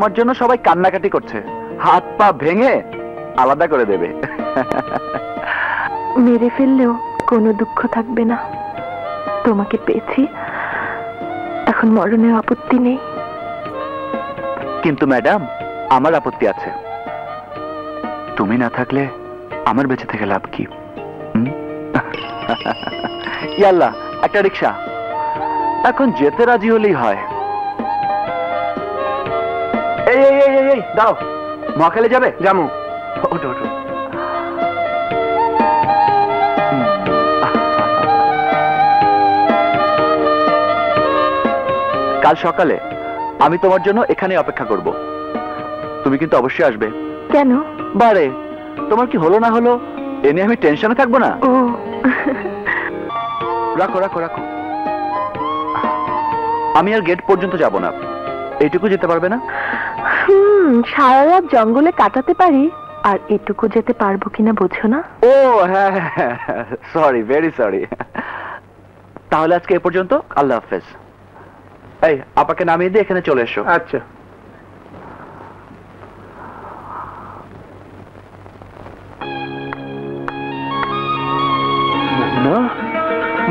তোমার জন্য সবাই কান্নাকাটি করছে, হাত পা ভেঙে আলাদা করে দেবে। মেরে ফেললেও কোনো দুঃখ থাকবে না, তোমাকে পেয়েছি, এখন মরণে আপত্তি নেই। কিন্তু ম্যাডাম, আমার আপত্তি আছে। তুমি না থাকলে আমার বেঁচে থেকে লাভ কি? ইয়াল্লা, একটা রিক্সা। এখন যেতে রাজি হলেই হয়। এই এই এই এই দাও, মহাখালী যাবে? যাবো। ওঠো ওঠো। কাল সকালে আমি তোমার জন্য এখানে অপেক্ষা করব। তুমি কিন্তু অবশ্যই আসবে। কেন? বারে, তোমার কি হলো না হলো এ নিয়ে আমি টেনশনে থাকবো না। ও রাখো রাখো রাখো। আমি আর গেট পর্যন্ত যাব না, এইটুকু যেতে পারবে না? সারা রাত জঙ্গলে কাটাতে পারি, আর এটুকু যেতে পারবো কিনা বোঝো না? ও হ্যাঁ, সরি, ভেরি সরি। তাহলে আজকে এ পর্যন্ত, আল্লাহ হাফেজ। এই আপাকে নামিয়ে দিয়ে এখানে চলে এসো। আচ্ছা।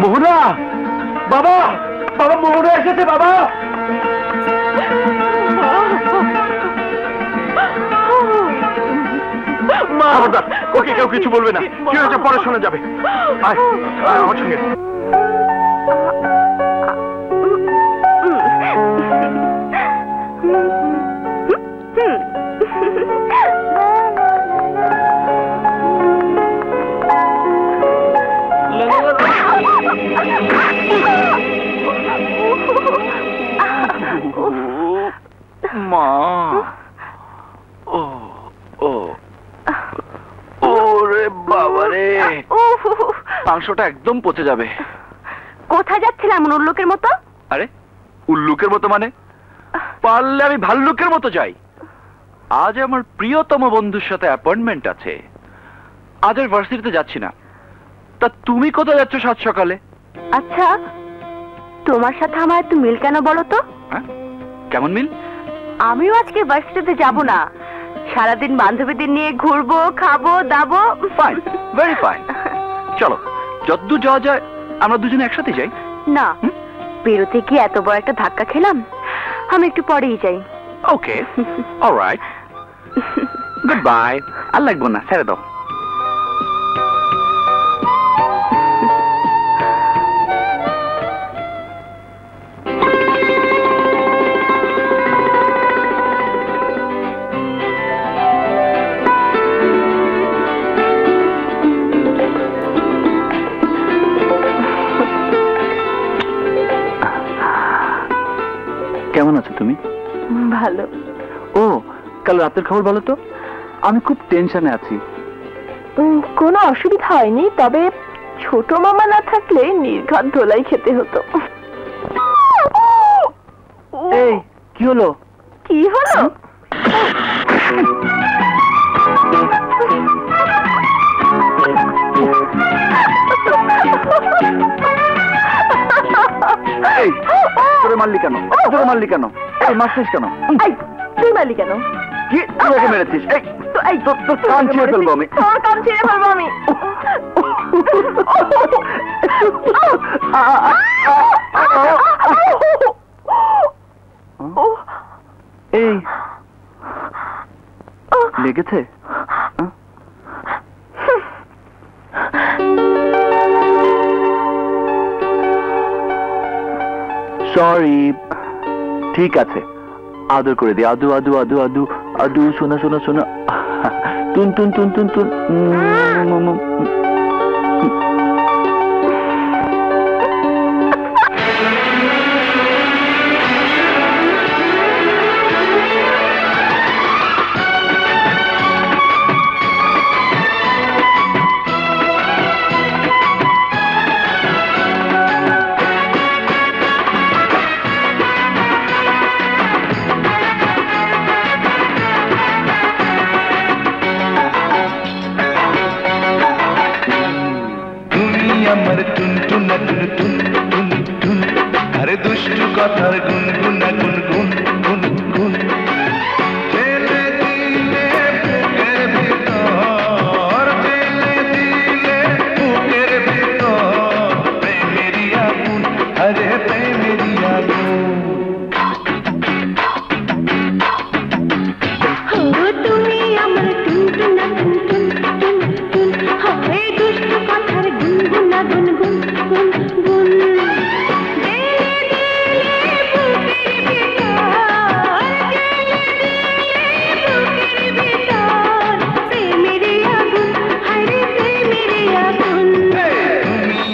মোহনা, বাবা, বাবা, মোহনা এসেছে বাবা। ওকে কেউ কিছু বলবে না, কি হয়েছে পরে শোনা যাবে। আমার সঙ্গে। মা, ও ও ওরে বাবা রে, মাংসটা একদম পচে যাবে। কোথায় যাচ্ছিলাম এমন উল্লুকের মতো? আরে উল্লুকের মতো মানে? পারলে আমি ভাল্লুকের মতো যাই। আজ আমার প্রিয়তম বন্ধুর সাথে অ্যাপয়েন্টমেন্ট আছে, আজ আর ভার্সিটিতে যাচ্ছি না। তা তুমি কোথায় যাচ্ছ সাত সকালে? আচ্ছা, তোমার সাথে আমার একটু মিল কেন বলো তো? কেমন মিল? আমিও আজকে ভার্সিটিতে যাব না, সারাদিন বান্ধবীদের নিয়ে ঘুরবো, খাবো দাবো। Fine, very fine. চলো, যতদূর যাওয়া যায় আমরা দুজনে একসাথে যাই। না, বেরোতে গিয়ে এত বড় একটা ধাক্কা খেলাম, আমি একটু পরেই যাই। ওকে, অলরাইট, গুড বাই। আর লাগবো না, ছেড়ে দাও। কেমন আছো তুমি? ভালো। ও, কাল রাতের খবর বলো তো, আমি খুব টেনশনে আছি। কোনো অসুবিধা হয়নি, তবে ছোট মামা না থাকলে নির্ঘাত ধোলাই খেতে হতো। এই কি হলো? কি হলো? এই তোরে মারলি কেন? তোরে মারলি কেন? এই মারছিস কেন? তুই মারলি কেন? কি তুই ওকে মেরেছিস? এই তোর কান ছিঁড়ে ফেলবো আমি। তোর কান ছিঁড়ে ফেলবো আমি। এই লেগেছে? সরি, ঠিক আছে, আদর করে দি। আদু আদু আদু আদু আদু, শোনা শোনা শোনা, তুন তুন তুন তুন তুন। আমার টুনটুনা টুন টুন টুন, আরে দুষ্টু কথার গুনগুনা গুনগুন গুনগুন।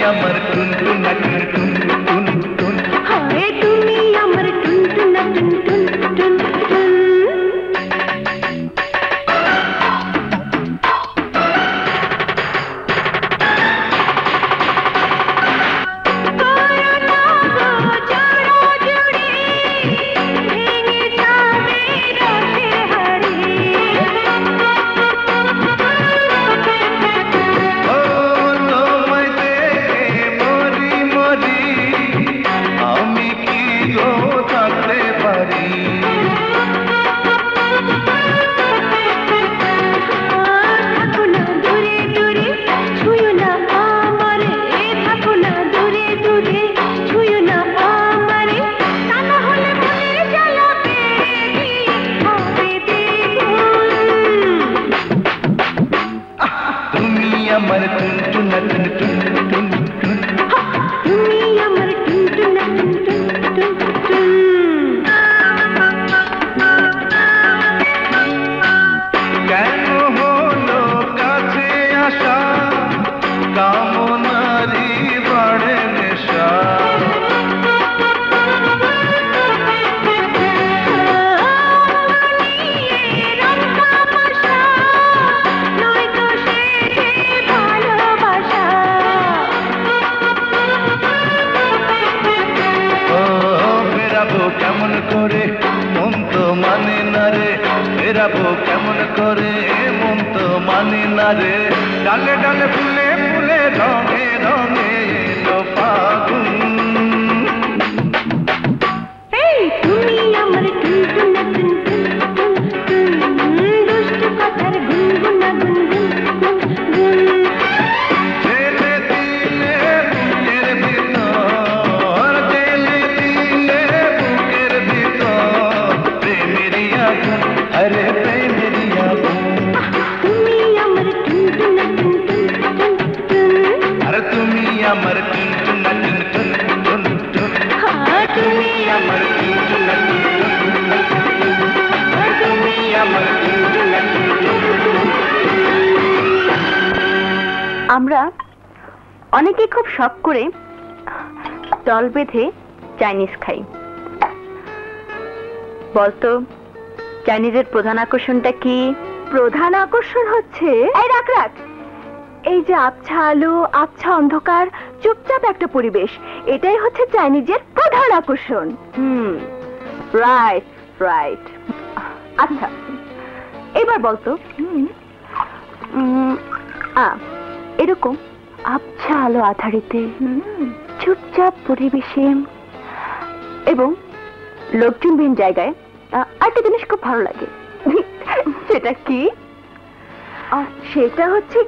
আমার টুনটুনা টুনটুন টুন টুন হায় তুমি আমার টুনটুনা টুনটুন টুন টুন। আমার টুনটুনা টুনটুন টুন টুন তুমি আমার টুনটুনা টুনটুন টুন টুন। কেন হলো কাছে আসা কামনারি বাড়ে নেশা কেমন করে মন তো মানে না রে ফেরাবো কেমন করে মন তো মানে না রে ডালে ডালে ফুলে ফুলে রঙে রঙে এলো ফাগুন তুমি আমার টুনটুনা টুনটুন টুন টুন দুষ্টু কথার গুনগুনা গুনগুন গুনগুন। জেলে দিলে বুকের ভিতর জেলে দিলে বুকের ভিতর প্রেমেরই আগুন আরে প্রেমেরই আগুন তুমি আমার টুনটুনা টুনটুন টুন টুন। আরে তুমি আমার টুনটুনা টুনটুন টুন টুন হ্যাঁ তুমি আমার টুনটুনা টুনটুন তুমি আমার টুনটুনা টুনটুন আমরা অনেকে খুব শখ করে দল বেঁধে চাইনিজ খাই। বলতো চাইনিজের প্রধান আকর্ষণটা কি? প্রধান আকর্ষণ হচ্ছে এই রাখ রাখ এই যে আবছা আলো আবছা অন্ধকার চুপচাপ একটা পরিবেশ, এটাই হচ্ছে চাইনিজের প্রধান আকর্ষণ। Right right. আচ্ছা এবার বলতো এরকম আবছা আলো আধারিতে চুপচাপ পরিবেশে এবং লোকজনবিহীন জায়গায় একটা জিনিস খুব ভালো লাগে। সেটা কি? সেটা হচ্ছে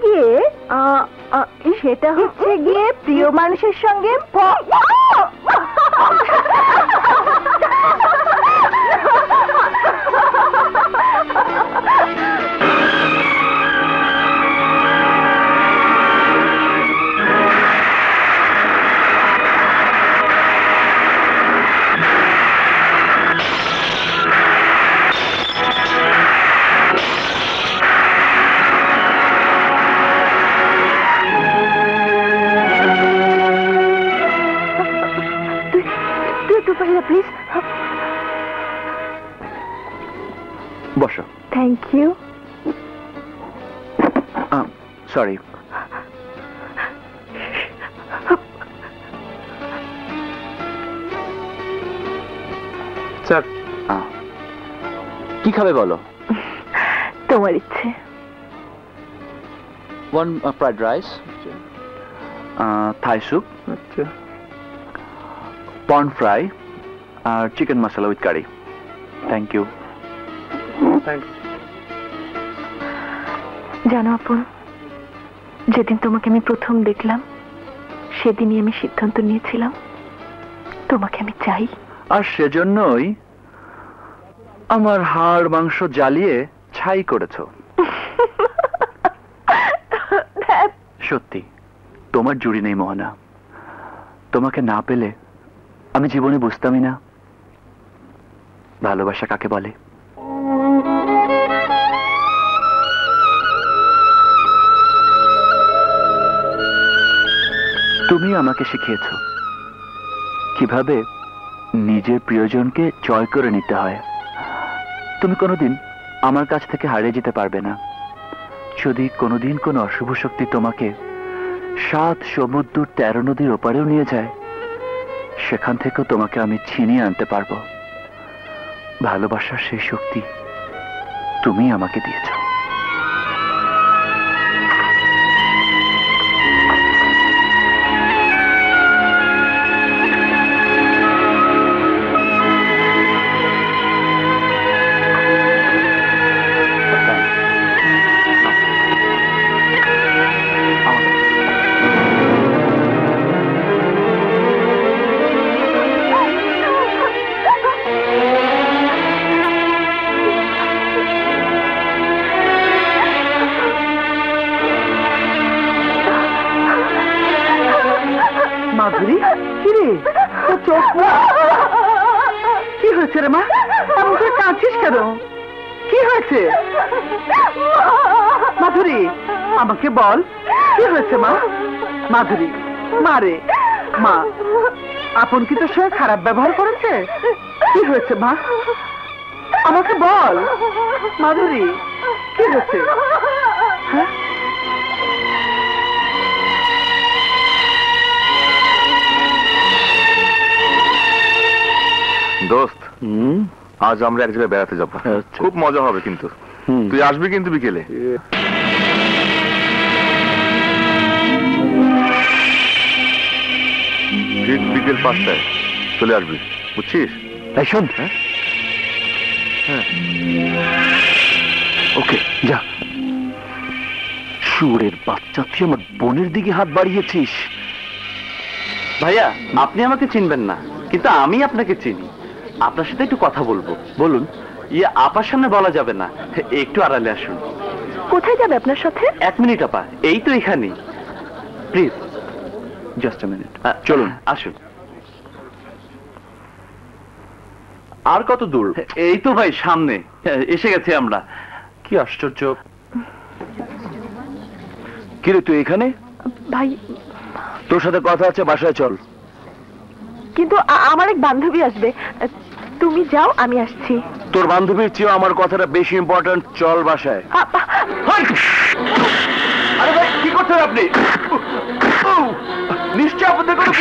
গিয়ে প্রিয় মানুষের সঙ্গে প্লিজ বসো। Thank you. সরি। স্যার কি খাবে বলো? তোমার ইচ্ছে। One fried rice, Thai soup, prawn fry আর chicken masala with curry. Thank you. জানো আপন, যেদিন তোমাকে আমি প্রথম দেখলাম সেদিনই আমি সিদ্ধান্ত নিয়েছিলাম তোমাকে আমি চাই। আর সেজন্যই আমার হাড় মাংস জ্বালিয়ে ছাই করেছো। সত্যি তোমার জুড়ি নেই মোহনা। তোমাকে না পেলে আমি জীবনে বুঝতামই না ভালোবাসা কাকে বলে। তুমি আমাকে শিখিয়েছো কিভাবে নিজের প্রিয়জনকে জয় করে নিতে হয়। তুমি কোনোদিন আমার কাছ থেকে হারিয়ে যেতে পারবে না। যদি কোনোদিন কোনো অশুভ শক্তি তোমাকে 7 সমুদ্র 13 নদীর ওপারেও নিয়ে যায়, সেখান থেকেও তোমাকে আমি ছিনিয়ে আনতে পারবো। ভালোবাসার সেই শক্তি তুমি আমাকে দিয়েছো। মাধুরী, কিরে তোর চোখ কি হয়েছে রে মা? এমন করে কাঁদছিস কেন? কি হয়েছে মাধুরী? আমাকে বল, কি হয়েছে মা? মাধুরী, মারে মা, আপন কি তোর সঙ্গে খারাপ ব্যবহার করেছে? কি হয়েছে মা? আমাকে বল মাধুরী, কি হয়েছে? হ্যাঁ, দোস্ত, আজ আমরা এক জায়গায় বেড়াতে যাবো। খুব মজা হবে কিন্তু। তুই আসবি কিন্তু বিকেলে। ঠিক বিকেল 5টায় চলে আসবি, বুঝছিস? শোন, ওকে যা। শুয়োরের বাচ্চা, তুই আমার বোনের দিকে হাত বাড়িয়েছিস। ভাইয়া, আপনি আমাকে চিনবেন না, কিন্তু আমি আপনাকে চিনি। আপনার সাথে একটু কথা বলবো। বলুন। আপার সামনে বলা যাবে না, একটু আড়ালে আসুন। কোথায় যাবে আপনার সাথে? 1 মিনিট আপা, এই তো এখানেই। Please just a minute. চলুন, আসুন। আর কত দূর? এই তো ভাই সামনে, এসে গেছি আমরা। কি আশ্চর্য। কিরে তুই এখানে? ভাই, তোর সাথে কথা আছে, বাসায় চল। কিন্তু আমার এক বান্ধবী আসবে, তুমি যাও, আমি আসছি। তোর বান্ধবীর চেয়েও আমার কথাটা বেশি ইম্পর্টেন্ট। চল বাসায়। আরে ভাই, কি করছেন আপনি? নিশ্চয় আপনাদের কোনো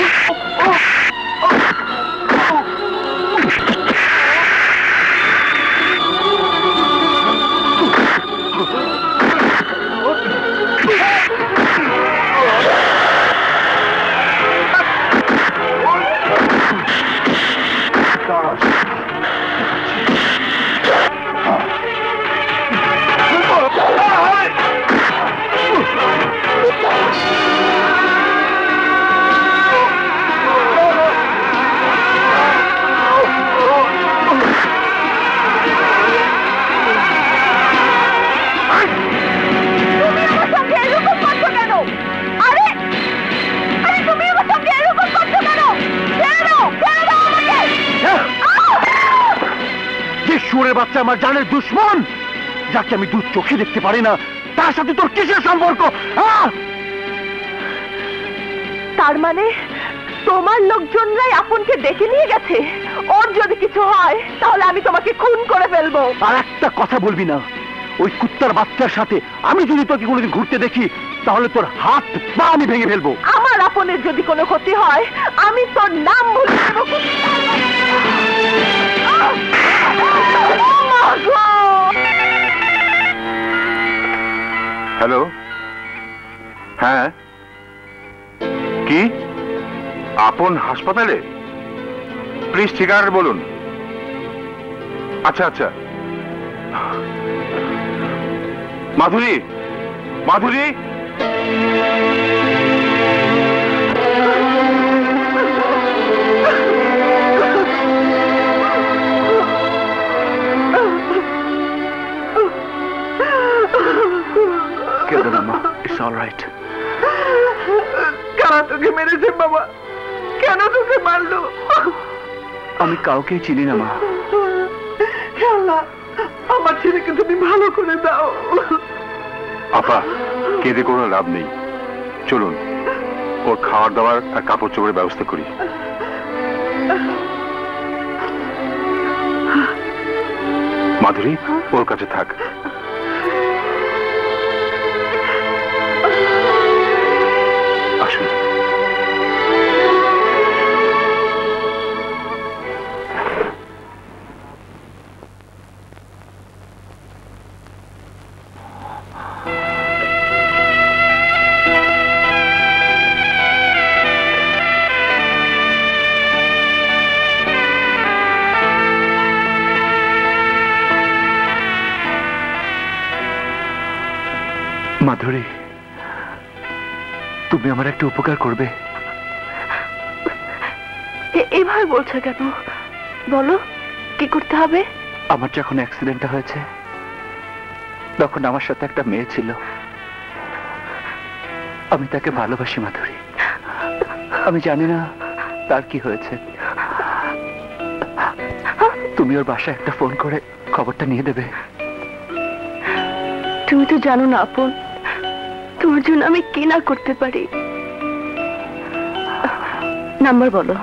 বাচ্চা আমার জানের দুশ্মন, যাকে আমি দু চোখে দেখতে পারি না, তার সাথে তোর কিসের সম্পর্ক? তার মানে তোমার লোকজনরাই আপনকে ডেকে নিয়ে গেছে। ওর যদি কিছু হয় তাহলে আমি তোমাকে খুন করে ফেলবো। আর একটা কথা বলবি না। ওই কুত্তার বাচ্চার সাথে আমি যদি তোকে কোনোদিন ঘুরতে দেখি, তাহলে তোর হাত পা আমি ভেঙে ফেলবো। আমার আপনের যদি কোনো ক্ষতি হয়, আমি তোর নাম ভুলে দেবো। হ্যালো, হ্যাঁ, কি আপন হাসপাতালে? প্লিজ ঠিকানা বলুন। আচ্ছা আচ্ছা। মাধুরী, মাধুরী, কেঁদো না মা, ইটস অল রাইট। কারা তোকে মেরেছে বাবা? কেন তোকে মারলো? আমি কাউকে চিনি না মা। আল্লাহ, আমার ছেলেকে তুমি ভালো করে দাও। আপা, কেঁদে কোনো লাভ নেই, চলুন। ওর খাওয়ার দাওয়ার আর কাপড় চোপড়ের ব্যবস্থা করি। মাধুরী, ওর কাছে থাক। আসুন। মাধুরী, তুমি আমার একটা উপকার করবে? এভাবে বলছো কেন? বলো, কি করতে হবে? আমার যখন অ্যাক্সিডেন্টটা হয়েছে তখন আমার সাথে একটা মেয়ে ছিল। আমি তাকে ভালোবাসি মাধুরী। আমি জানি না তার কি হয়েছে। তুমি ওর বাসায় একটা ফোন করে খবরটা নিয়ে দেবে। তুমি তো জানো না আপন, তোমার জন্য আমি কি না করতে পারি। নাম্বার বলো।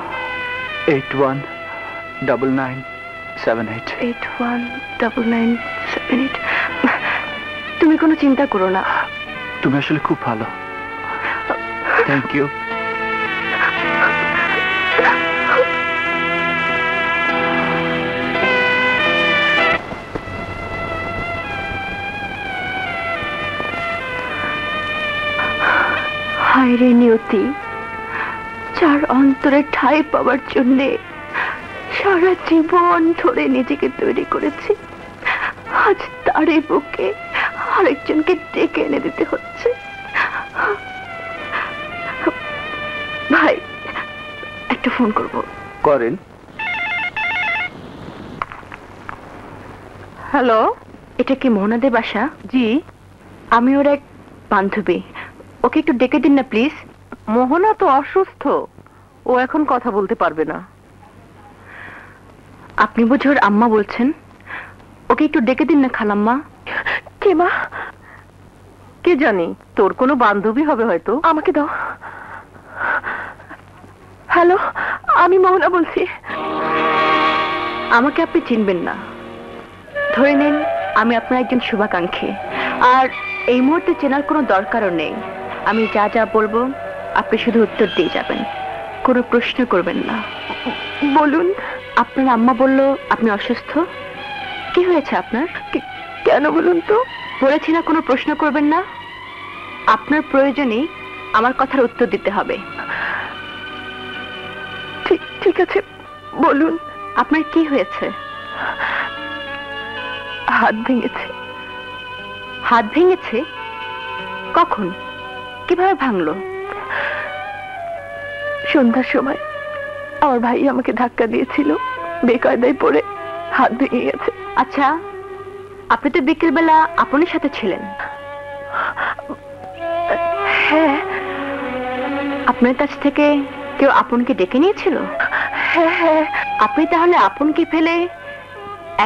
819978। 819978। তুমি কোনো চিন্তা করো না। তুমি আসলে খুব ভালো। Thank you. হায়রে নিয়তি, যার অন্তরে ঠাঁই পাওয়ার জন্য সারা জীবন ধরে নিজেকে তৈরি করেছি, আজ তারই বুকে আরেকজনকে ডেকে এনে দিতে হচ্ছে। ভাই, একটা ফোন করব। করেন। হ্যালো, এটা কি মোহনাদের বাসা? জি, আমি ওর এক বান্ধবী। ওকে একটু ডেকে দিন না প্লিজ। মোহনা তো অসুস্থ, ও এখন কথা বলতে পারবে না। আপনি বুঝি ওর আম্মা বলছেন? ওকে একটু ডেকে দিন না খালাম্মা। কে মা? কে জানি, তোর কোনো বান্ধবী হবে হয়তো। আমাকে দাও। হ্যালো, আমি মোহনা বলছি। আমাকে আপনি চিনবেন না, ধরে নিন আমি আপনার একজন শুভাকাঙ্ক্ষী। আর এই মুহূর্তে চেনার কোনো দরকারও নেই। আমি যা যা বলবো আপনি শুধু উত্তর দিয়ে যাবেন, কোনো প্রশ্ন করবেন না। বলুন। আপনার আম্মা বলল আপনি অসুস্থ। কি হয়েছে আপনার? কেন বলুন তো? বলেছি না কোনো প্রশ্ন করবেন না। আপনার প্রয়োজনেই আমার কথার উত্তর দিতে হবে। ঠিক আছে, বলুন। আপনার কি হয়েছে? হাত ভেঙেছে। হাত ভেঙেছে? কখন, কিভাবে ভাঙলো? সন্ধ্যার সময় আমার ভাই আমাকে ধাক্কা দিয়েছিল, বেকায়দায় পড়ে হাত ভেঙে গেছে। আচ্ছা, আপনি তো বিকেলবেলা আপনের সাথে ছিলেন। হ্যাঁ। আপনার কাছ থেকে কেউ আপনকে ডেকে নিয়েছিল? হ্যাঁ। আপনি তাহলে আপনকে ফেলে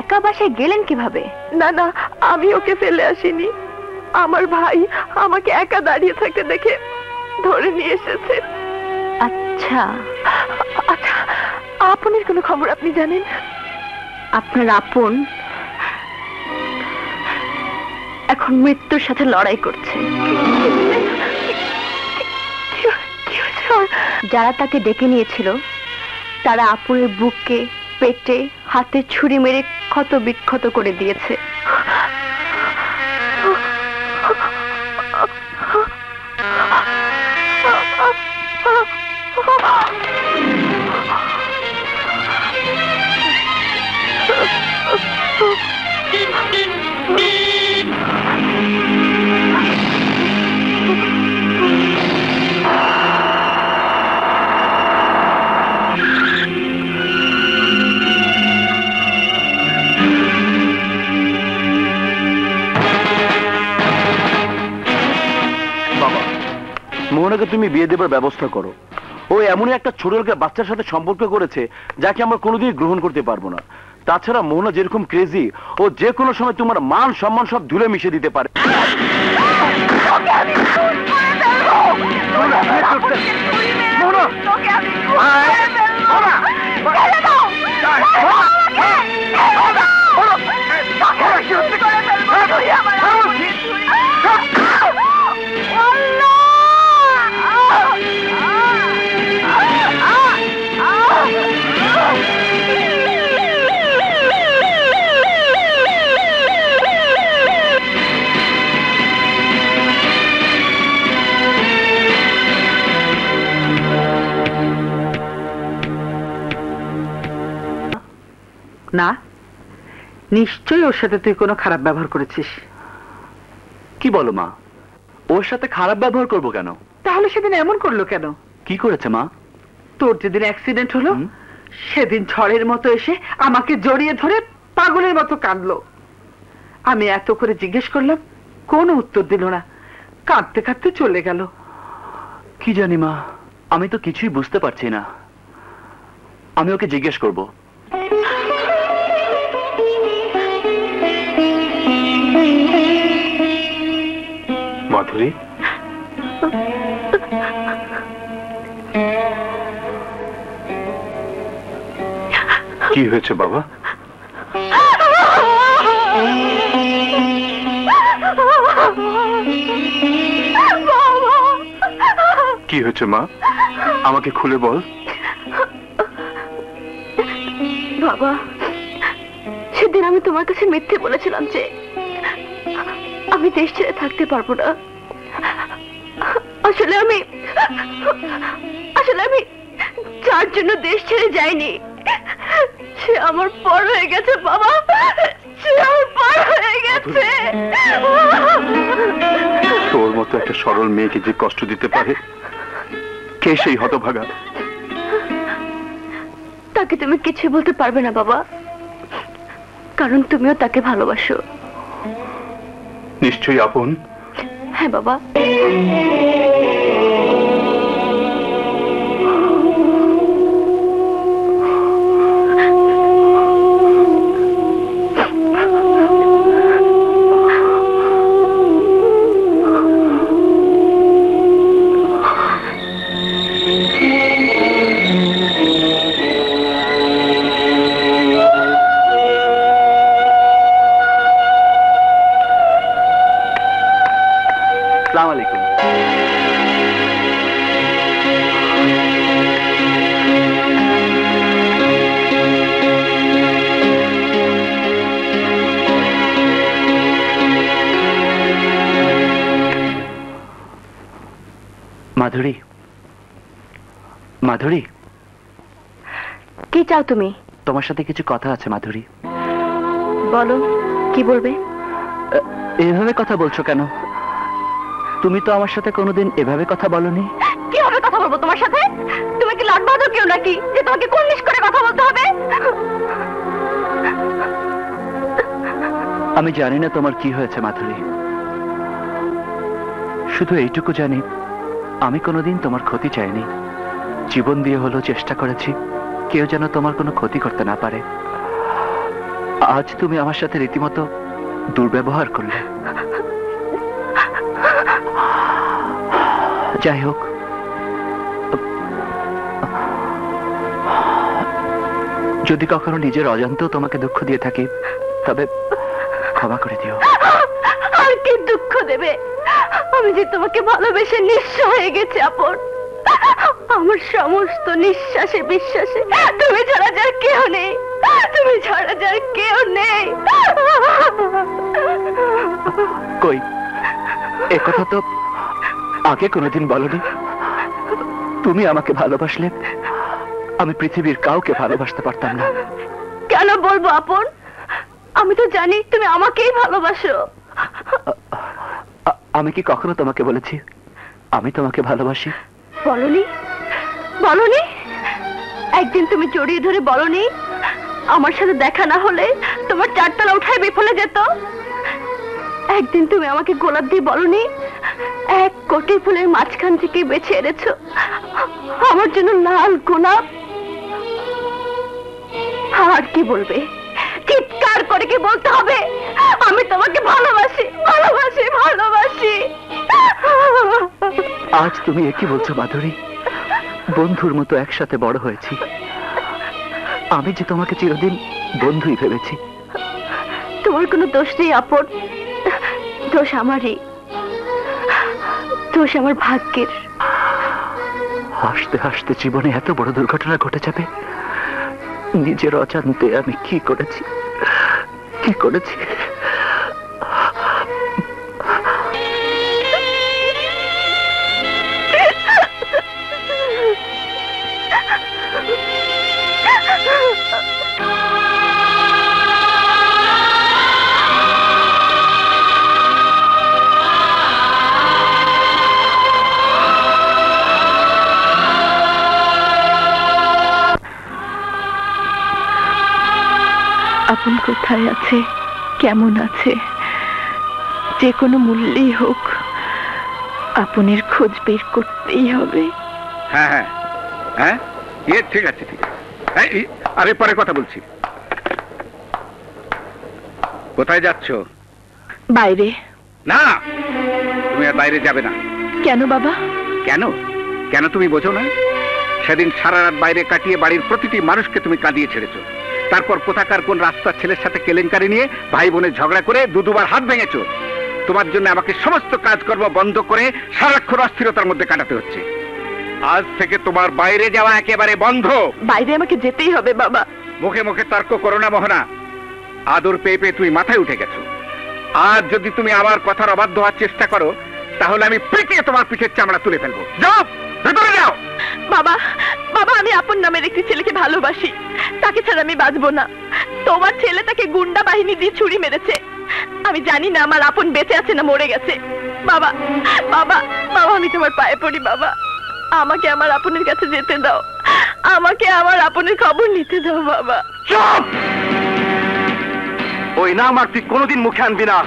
একা বাসায় গেলেন কিভাবে? না না, আমি ওকে ফেলে আসিনি। আমার ভাই আমাকে একা দাঁড়িয়ে থাকতে দেখে ধরে নিয়ে এসেছে। আচ্ছা আচ্ছা, আপনের কোনো খবর আপনি জানেন? আপনার আপন এখন মৃত্যুর সাথে লড়াই করছে। যারা তাকে ডেকে নিয়েছিল তারা আপনের বুককে, পেটে, হাতে ছুরি মেরে ক্ষত বিক্ষত করে দিয়েছে। মোহনাকে তুমি বিয়ে দেবার ব্যবস্থা করো। ও এমনই একটা ছোট লোকের বাচ্চার সাথে সম্পর্ক করেছে যাকে আমরা কোনোদিন গ্রহণ করতে পারবো না। তাছাড়া মোহনা যেরকম ক্রেজি, ও যে কোনো সময় তোমার মান সম্মান সব ধুলে মিশে দিতে পারে। তোকে আমি ছেড়ে দাও। সত্যি করে ফেলবো তুই আমার না, নিশ্চয়ই ওর সাথে তুই কোনো খারাপ ব্যবহার করেছিস। কি বলো মা? ওর সাথে খারাপ ব্যবহার করব কেন? তাহলে সেদিন এমন করলো কেন? কি করেছে মা? তোর যেদিন অ্যাক্সিডেন্ট হলো সেদিন ঝড়ের মতো এসে আমাকে জড়িয়ে ধরে পাগলের মতো কাঁদলো। আমি এত করে জিজ্ঞেস করলাম, কোনো উত্তর দিল না, কাঁদতে কাঁদতে চলে গেল। কি জানি মা, আমি তো কিছুই বুঝতে পারছি না। আমি ওকে জিজ্ঞেস করব। মাধুরী, কি হয়েছে বাবা? কি হয়েছে মা? আমাকে খুলে বল। বাবা, সেদিন আমি তোমার কাছে মিথ্যে বলেছিলাম যে আমি দেশ ছেড়ে থাকতে পারবো না। আসলে আমি যার জন্য দেশ ছেড়ে যাইনি সে আমার পর হয়ে গেছে বাবা, সে আমার পর হয়ে গেছে। তোর মতো একটা সরল মেয়েকে যে কষ্ট দিতে পারে, কে সেই হতভাগা? তাকে তুমি কিছু বলতে পারবে না বাবা, কারণ তুমিও তাকে ভালোবাসো। নিশ্চয়ই আপন। হ্যাঁ বাবা। আসসালামু আলাইকুম। মাধুরী, মাধুরী, কি চাও তুমি? তোমার সাথে কিছু কথা আছে মাধুরী। বলো, কি বলবে? এভাবে কথা বলছো কেন? তুমি তো আমার সাথে কোনোদিন এভাবে কথা বলনি। কিভাবে কথা বলবো তোমার সাথে? তুমি কি লাট বাহাদুর কেউ নাকি যে তোমাকে কুর্নিশ করে কথা বলতে হবে? আমি জানি না তোমার কি হয়েছে মাধুরী, শুধু এইটুকু জানি আমি কোনোদিন তোমার ক্ষতি চাইনি। জীবন দিয়ে হলেও চেষ্টা করেছি কেউ যেন তোমার কোনো ক্ষতি করতে না পারে। আজ তুমি আমার সাথে রীতিমতো দুর্ব্যবহার করলে। যাই হোক, যদি কখনো নিজের অজান্তেও তোমাকে দুঃখ দিয়ে থাকি তবে ক্ষমা করে দিও। আর কি দুঃখ দেবে? আমি যে তোমাকে ভালোবেসে নিঃস্ব হয়ে গেছি আপন। আমার সমস্ত নিঃশ্বাসে বিশ্বাসে তুমি ছাড়া যার কেউ নেই, তুমি ছাড়া যার কেউ নেই। কই, একথা তো আগে কোনোদিন বলনি। তুমি আমাকে ভালোবাসলে আমি পৃথিবীর কাউকে ভালোবাসতে পারতাম না। কেন বলবো আপন? আমি তো জানি তুমি আমাকেই ভালোবাসো। আমি কি কখনো তোমাকে বলেছি আমি তোমাকে ভালোবাসি? বলনি, বলনি। একদিন তুমি জড়িয়ে ধরে বলনি আমার সাথে দেখা না হলে তোমার চারতলা উঠায় বিফলে যেত। একদিন তুমি আমাকে গোলাপ দিয়ে বলনি 1 কোটি ফুলের মাঝখান থেকে বেছে এনেছো আমার জন্য লাল গোলাপ। আর কি বলবে? চিৎকার করে কি বলতে হবে আমি তোমাকে ভালোবাসি, ভালোবাসি, ভালোবাসি? আজ তুমি একই বলছো মাধুরী? বন্ধুর মতো একসাথে বড় হয়েছি। আমি যে তোমাকে চিরদিন বন্ধুই ভেবেছি। তোমার কোনো দোষ নেই আপন, দোষ আমারই, দোষ আমার ভাগ্যের। হাসতে হাসতে জীবনে এত বড় দুর্ঘটনা ঘটে যাবে, নিজের অজান্তে আমি কি করেছি, কি করেছি। আপন কোথায় আছে, কেমন আছে, যে কোনো মূল্যেই হোক আপনের খোঁজ বের করতেই হবে। হ্যাঁ হ্যাঁ হ্যাঁ, ঠিক আছে ঠিক আছে। আরে পরে কথা বলছি। কোথায় যাচ্ছ? বাইরে। না, তুমি আর বাইরে যাবে না। কেন বাবা? কেন কেন তুমি বোঝো না? সেদিন সারা রাত বাইরে কাটিয়ে বাড়ির প্রতিটি মানুষকে তুমি কাঁদিয়ে ছেড়েছো। তারপর কোথাকার কোন রাস্তার ছেলের সাথে কেলেঙ্কারি নিয়ে ভাই বোনের ঝগড়া করে দুবার হাত ভেঙেছো। তোমার জন্য আমাকে সমস্ত কাজকর্ম বন্ধ করে সারাক্ষণ অস্থিরতার মধ্যে কাটাতে হচ্ছে। আজ থেকে তোমার বাইরে যাওয়া একেবারে বন্ধ। বাইরে আমাকে যেতেই হবে বাবা। মুখে মুখে তর্ক করো না মোহনা। আদর পেয়ে পেয়ে তুমি মাথায় উঠে গেছো। আজ যদি তুমি আমার কথার অবাধ্য হওয়ার চেষ্টা করো তাহলে আমি পিটিয়ে তোমার পিঠের চামড়া তুলে ফেলবো। যাও, ভেতরে যাও। বাবা, বাবা, আমি আপন নামের একটি ছেলেকে ভালোবাসি, তাকে ছাড়া আমি বাঁচবো না। তোমার ছেলে তাকে গুন্ডা বাহিনী দিয়ে ছুরি মেরেছে। আমি জানি না আমার আপন বেঁচে আছে না মরে গেছে। বাবা, বাবা, বাবা, আমি তোমার পায়ে পড়ি বাবা, আমাকে আমার আপনের কাছে যেতে দাও, আমাকে আমার আপনের খবর নিতে দাও বাবা। চুপ! ওই নাম আর তুই কোনোদিন মুখে আনবি না।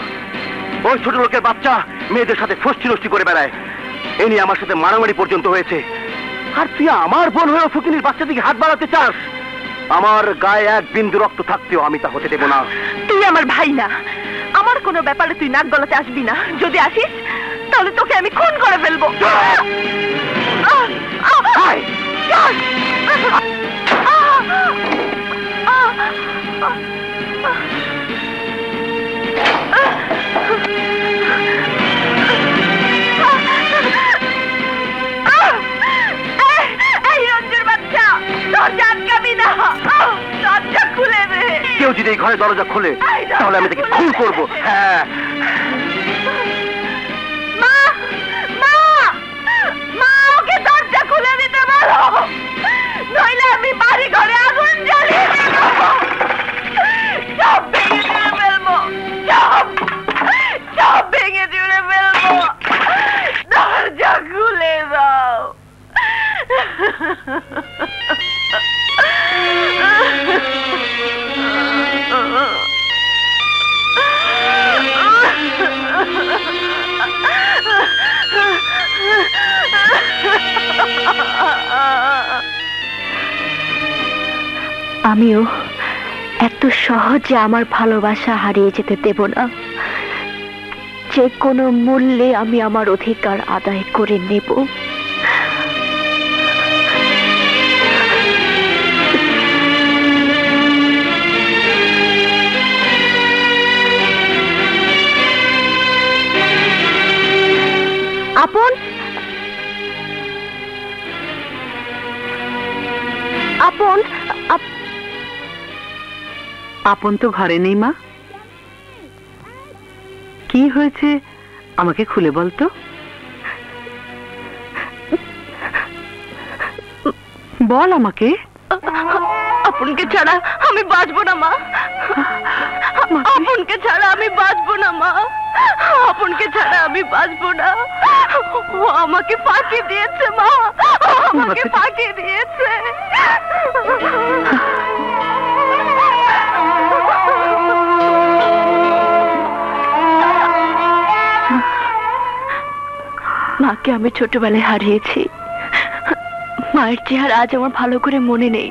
ওই ছোট লোকের বাচ্চা মেয়েদের সাথে ফষ্টি নষ্টি করে বেড়ায়। এ নিয়ে আমার সাথে মারামারি পর্যন্ত হয়েছে। আর তুই আমার বোন হয়ে ফকিনীর বাচ্চা দিকে হাত বাড়াতে চাস? আমার গায়ে এক বিন্দু রক্ত থাকতেও আমি তা হতে দেবো না। তুই আমার ভাই না, আমার কোনো ব্যাপারে তুই নাক গলাতে আসবি না। যদি আসিস তাহলে তোকে আমি খুন করে ফেলবো। কেউ যদি এই ঘরে দরজা খোলে তাহলে আমি তাকে খুন করবো। হ্যাঁ, মা, মা, মা, ওকে দরজা খুলে দিতে বলো, নইলে আমি বাড়ি ঘরে আগুন জ্বালিয়ে দেব। সব ভেঙে চুরে ফেলবো, সব ভেঙে চুরে ফেলবো। দরজা খুলে দাও। আমিও এত সহজে আমার ভালোবাসা হারিয়ে যেতে দেব না। যে কোনো মূল্যে আমি আমার অধিকার আদায় করে নেব। আপন, আপন, আপন তো ঘরে নেই মা। কি হয়েছে আমাকে খুলে বলতো। বল আমাকে। আপনকে ছাড়া আমি বাঁচবো না মা। আপনকে ছাড়া আমি বাঁচবো না মা। আপনকে ছাড়া আমি বাঁচবো না। ও আমাকে ফাঁকি দিয়েছে মা, আমাকে ফাঁকি দিয়েছে। মাকে আমি ছোটবেলায় হারিয়েছি। মায়ের চেহারা আজ আমার ভালো করে মনে নেই।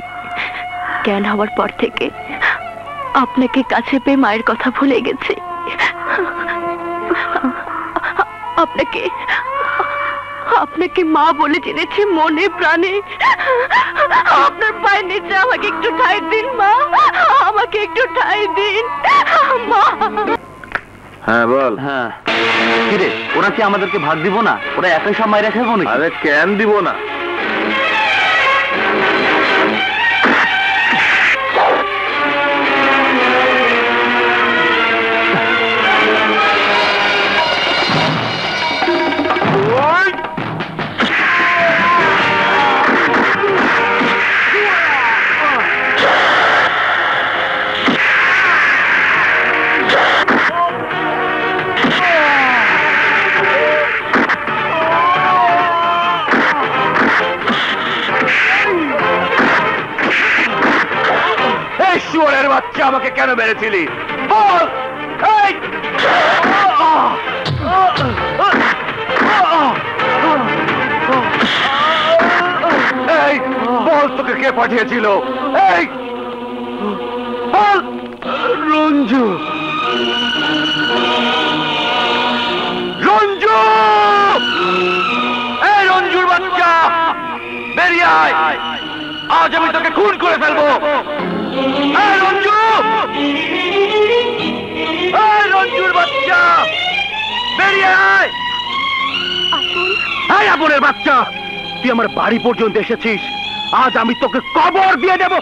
জ্ঞান হওয়ার পর থেকে আপনাকে কাছে পেয়ে মায়ের কথা ভুলে গেছি। আপনাকে মা বলে জেনেছি মনে প্রাণে। আপনার পায়ের নিচে আমাকে একটু ঠাঁই দিন মা, আমাকে একটু ঠাঁই দিন মা। হ্যাঁ বল। হ্যাঁ কিরে, ওরা কি আমাদেরকে ভাগ দিব না? ওরা একই সব মাইরা খেলবো না? আরে কেন দিব না? শুয়োরের বাচ্চা, আমাকে কেন মেরেছিলি বল? এই বল, তোকে কে পাঠিয়েছিল? এই বল। রঞ্জু, রঞ্জু, এই রঞ্জুর বাচ্চা বেরিয়ে আয়, আজ আমি তোকে খুন করে ফেলবো। এই রঞ্জু, এই রঞ্জুর বাচ্চা বেরিয়ে আয়। এই আপনের বাচ্চা, তুই আমার বাড়ি পর্যন্ত এসেছিস, আজ আমি তোকে কবর দিয়ে দেব।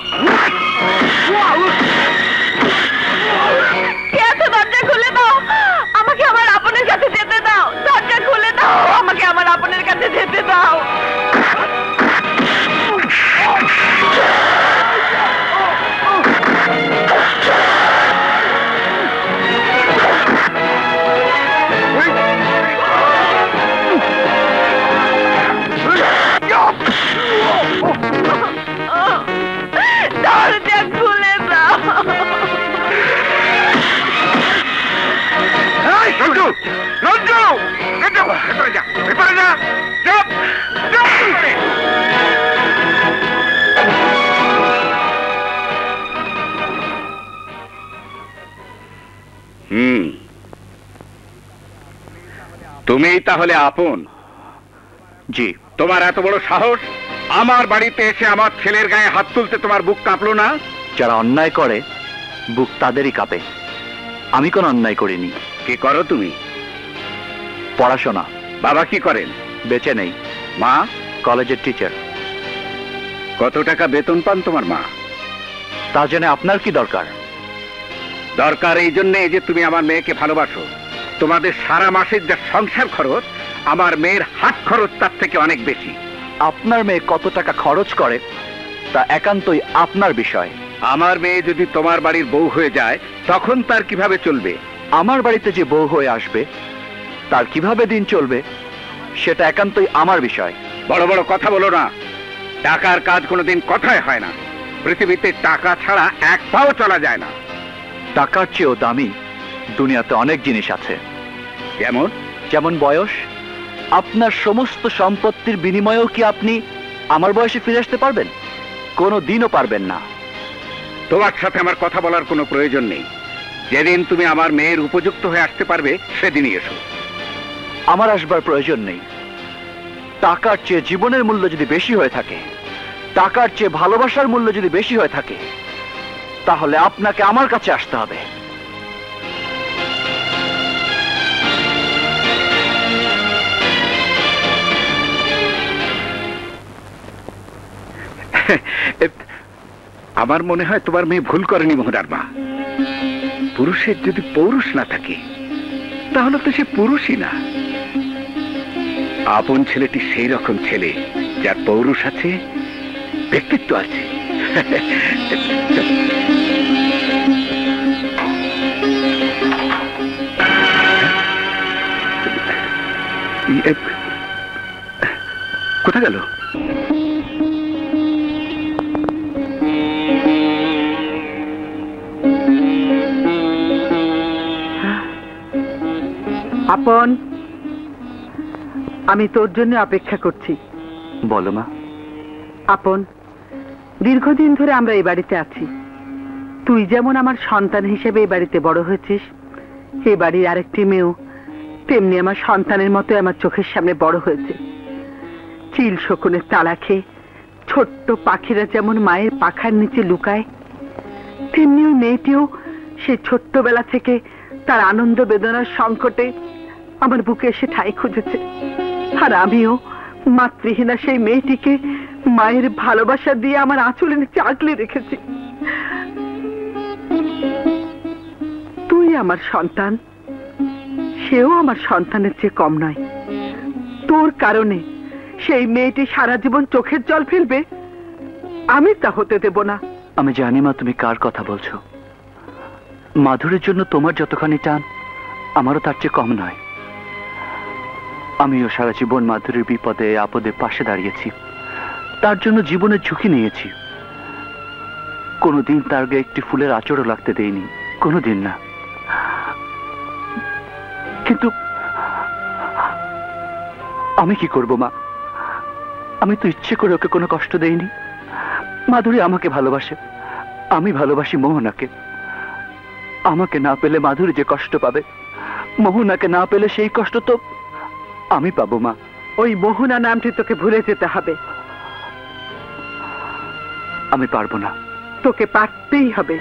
দরজা খুলে দাও, আমাকে আমার আপনের কাছে যেতে দাও। দরজা খুলে দাও, আমাকে আমার আপনের কাছে যেতে দাও। দরজা খুলে দাও। রঞ্জু, রঞ্জু, রঞ্জু, ভেতরে যা, ভেতরে যা। চুপ, চুপ করে। তুমিই তাহলে আপন? জি। তোমার এত বড় সাহস, আমার বাড়িতে এসে আমার ছেলের গায়ে হাত তুলতে তোমার বুক কাঁপলো না? যারা অন্যায় করে বুক তাদেরই কাঁপে, আমি কোনো অন্যায় করিনি। কি করো তুমি? পড়াশোনা। বাবা কি করেন? বেঁচে নেই। মা? কলেজের টিচার। কত টাকা বেতন পান তোমার মা? তা জেনে আপনার কি দরকার? দরকার এই জন্য যে তুমি আমার মেয়েকে ভালোবাসো। তোমাদের সারা মাসের যা সংসার খরচ, আমার মেয়ের হাত খরচ তার থেকে অনেক বেশি। আপনার মেয়ে কত টাকা খরচ করে তা একান্তই আপনার বিষয়। আমার মেয়ে যদি তোমার বাড়ির বউ হয়ে যায়, তখন তার কিভাবে চলবে? আমার বাড়িতে যে বউ হয়ে আসবে তার কিভাবে দিন চলবে সেটা একান্তই আমার বিষয়। বড় বড় কথা বলো না। টাকার কাজ কোনোদিন কথায় হয় না। পৃথিবীতে টাকা ছাড়া এক পাও চলা যায় না। টাকার চেয়েও দামি দুনিয়াতে অনেক জিনিস আছে। যেমন? যেমন বয়স। আপনার সমস্ত সম্পত্তির বিনিময়েও কি আপনি আমার বয়সে ফিরে আসতে পারবেন? কোনো দিনও পারবেন না। তোমার সাথে আমার কথা বলার কোনো প্রয়োজন নেই। যেদিন তুমি আমার মেয়ের উপযুক্ত হয়ে আসতে পারবে সেদিনই এসো। আমার আসবার প্রয়োজন নেই। টাকার চেয়ে জীবনের মূল্য যদি বেশি হয়ে থাকে, টাকার চেয়ে ভালোবাসার মূল্য যদি বেশি হয়ে থাকে, তাহলে আপনাকে আমার কাছে আসতে হবে। আমার মনে হয় তোমার মেয়ে ভুল করেনি মোহনার মা। পুরুষের যদি পৌরুষ না থাকে তাহলে তো সে পুরুষই না। আপন ছেলেটি সেই রকম ছেলে যার পৌরুষ আছে, ব্যক্তিত্ব আছে। কোথায় গেল? আপন, আমি তোর জন্য অপেক্ষা করছি। বলো মা। আপন, দীর্ঘদিন ধরে আমরা এই বাড়িতে আছি। তুই যেমন আমার সন্তান হিসেবে এই বাড়িতে বড় হয়েছিস, এই বাড়ির আরেকটি মেয়েও তেমনি আমার সন্তানের মতো আমার চোখের সামনে বড় হয়েছে। চিল শকুনের তাড়া খেয়ে ছোট্ট পাখিরা যেমন মায়ের পাখার নিচে লুকায়, তেমনি ওই মেয়েটিও সেই ছোট্টবেলা থেকে তার আনন্দ বেদনার সংকটে আমার বুকে এসে ঠাঁই খুঁজেছে। আর আমিও মাতৃহীনা সেই মেয়েটিকে মায়ের ভালোবাসা দিয়ে আমার আঁচলে নিচে আগলে রেখেছি। তুই আমার সন্তান, সেও আমার সন্তানের চেয়ে কম নয়। তোর কারণে সেই মেয়েটি সারা জীবন চোখের জল ফেলবে, আমি তা হতে দেব না। আমি জানি মা তুমি কার কথা বলছো। মাধুরীর জন্য তোমার যতখানি টান আমারও তার চেয়ে কম নয়। আমিও সারা জীবন মাধুরীর বিপদে আপদে পাশে দাঁড়িয়েছি, তার জন্য জীবনের ঝুঁকি নিয়েছি। কোনোদিন তার গায়ে একটি ফুলের আঁচড়ও লাগতে দেইনি, কোনোদিন না। কিন্তু আমি কি করব মা? আমি তো ইচ্ছে করে ওকে কোনো কষ্ট দেইনি। মাধুরী আমাকে ভালোবাসে, আমি ভালোবাসি মোহনাকে। আমাকে না পেলে মাধুরী যে কষ্ট পাবে, মোহনাকে না পেলে সেই কষ্ট তো আমি পাবো মা। ওই মোহনা নামটি তোকে ভুলে যেতে হবে। আমি পারবো না। তোকে পারতেই হবে।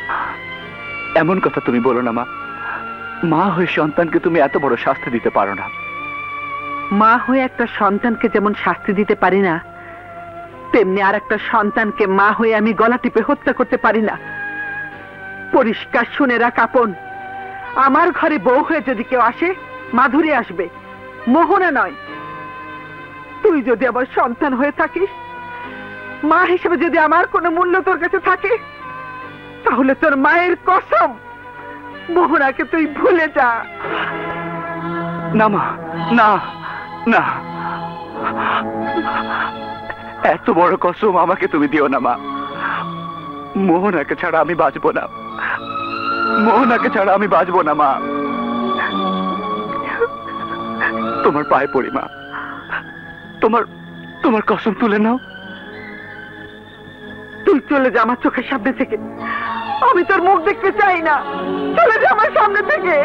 এমন কথা তুমি বলো না মা। মা হয়ে সন্তানকে তুমি এত বড় শাস্তি দিতে পারো না। মা হয়ে একটা সন্তানকে যেমন শাস্তি দিতে পারি না, তেমনি আর একটা সন্তানকে মা হয়ে আমি গলা টিপে হত্যা করতে পারি না। পরিষ্কার শুনে রাখ আপন, আমার ঘরে বউ হয়ে যদি কেউ আসে, মাধুরী আসবে, মোহনা নয়। তুই যদি আমার সন্তান হয়ে থাকিস, মা হিসেবে যদি আমার কোনো মূল্য তোর কাছে থাকে, তাহলে তোর মায়ের কসম মোহনাকে তুই ভুলে যা। না মা, না না, এত বড় কসম আমাকে তুমি দিও না মা। মোহনাকে ছাড়া আমি বাঁচবো না, মোহনাকে ছাড়া আমি বাঁচবো না মা। তোমার পায়ে পড়ি মা, তোমার তোমার কসম তুলে নাও। তুই চলে যা আমার চোখের সামনে থেকে। আমি তোর মুখ দেখতে চাই না। চলে যা আমার সামনে থেকে।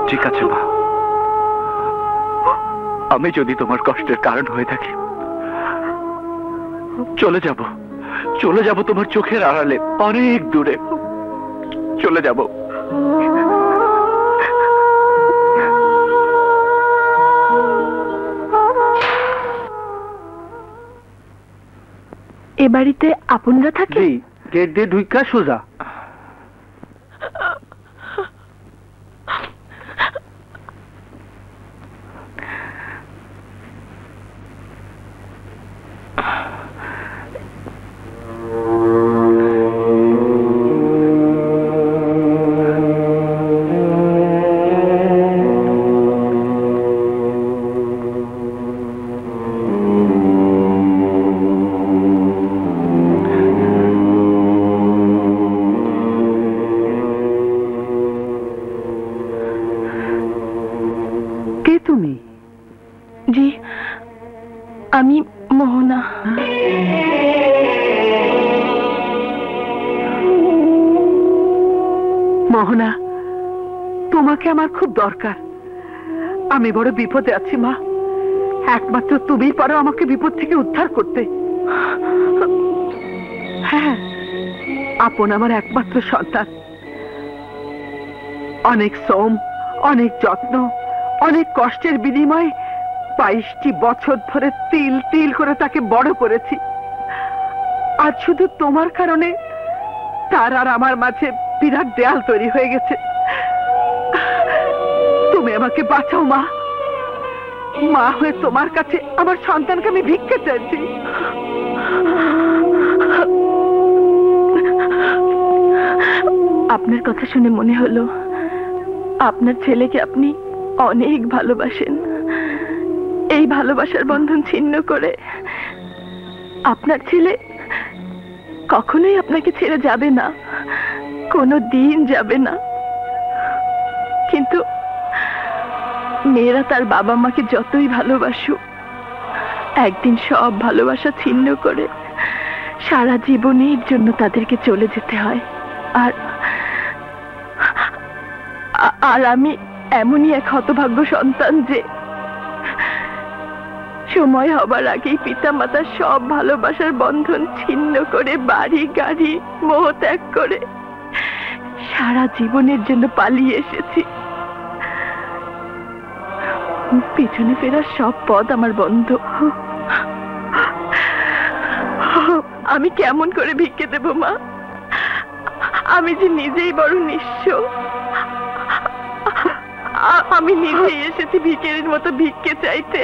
ঠিক আছে মা, আমি যদি তোমার কষ্টের কারণ হয়ে থাকি, চলে যাব, চলে যাব তোমার চোখের আড়ালে, অনেক দূরে চলে যাব। এ বাড়িতে আপনরা থাকে? গেট দিয়ে ঢুইকা সোজা। জি, আমি মোহনা। মোহনা, তোমাকে আমার খুব দরকার। আমি বড় বিপদে আছি মা। একমাত্র তুমিই পারো আমাকে বিপদ থেকে উদ্ধার করতে। হ্যাঁ, আপন আমার একমাত্র সন্তান। অনেক শ্রম, অনেক যত্ন, অনেক কষ্টের বিনিময়ে 22টি বছর ধরে তিল তিল করে তাকে বড় করেছি। আজ শুধু তোমার কারণে তার আর আমার মাঝে বিরাট দেয়াল তৈরি হয়ে গেছে। তুমি আমাকে বাঁচাও মা। মা হয়ে তোমার কাছে আমার সন্তানকে আমি ভিক্ষা চাইছি। আপনার কথা শুনে মনে হলো আপনার ছেলেকে আপনি অনেক ভালোবাসেন। এই ভালোবাসার বন্ধন ছিন্ন করে আপনার ছেলে কখনোই আপনাকে ছেড়ে যাবে না, কোনো দিন যাবে না। কিন্তু মেয়েরা তার বাবা মাকে যতই ভালোবাসুক, একদিন সব ভালোবাসা ছিন্ন করে সারা জীবনের জন্য তাদেরকে চলে যেতে হয়। আর আর আমি এমনই এক হতভাগ্য সন্তান যে সময় হবার আগেই পিতা মাতার সব ভালোবাসার বন্ধন ছিন্ন করে বাড়ি গাড়ি মোহ ত্যাগ করে সারা জীবনের জন্য পালিয়ে এসেছি। পিছনে ফেরার সব পথ আমার বন্ধ। আমি কেমন করে ভিক্ষে দেব মা? আমি যে নিজেই বড় নিঃস্ব। আমি নিজেই এসেছি ভিখারির মতো ভিক্ষে চাইতে।